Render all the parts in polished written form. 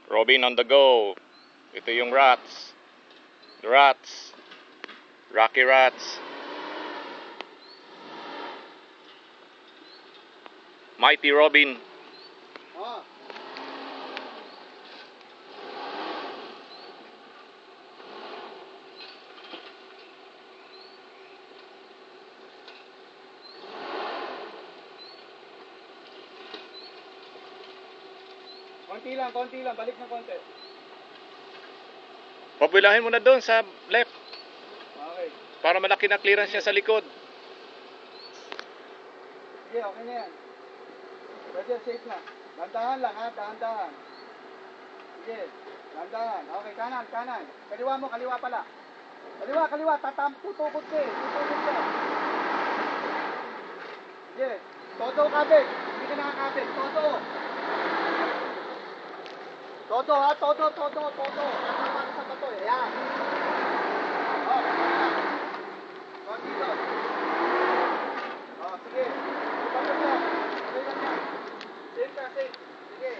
Robin on the go. Ito yung rats. The rats. Rocky rats. Mighty Robin. Oh. Konti lang, balik ng konti. Pabilahin mo na doon sa left. Okay. Para malaki na clearance niya sa likod. Sige, okay na yan. Pwede, safe na. Dandahan lang ha, dahan-dahan. Sige, dahan-dahan. Okay, kanan. Kaliwa pala. Kaliwa, tutukod ka eh. Tutukod ka. Sige, todo kabig. Hindi ka nakakabig, todo. Todo ha, todo. Kasama sa bato eh, yan. Oh, dito. Oh, sige. Bato niya. Okay lang yan. Safe ka, safe. Sige.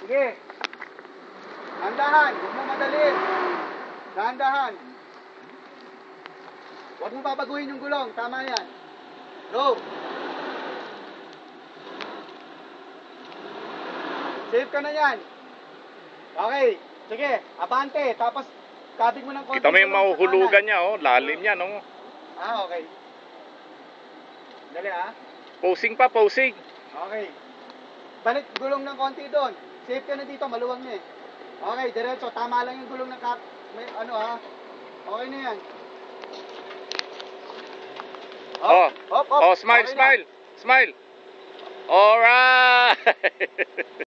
Sige. Dahan-dahan. Huwag mo madalin. Dahan-dahan. Huwag mo babaguhin yung gulong. Tama yan. Go. Safe ka na yan. Okay. Sige. Abante. Tapos, kabig mo ng konti. Kita mo yung mahuhulugan niya, oh. Lalim niya, no? Ah, okay. Dali, ah. Posing pa, posing. Okay. Balik gulong ng konti doon. Safe ka na dito, maluwag na eh. Okay, diretso. Tama lang yung gulong ng may ano ha. Okay na yan. Oh, smile, Okay na. smile. Smile. Alright.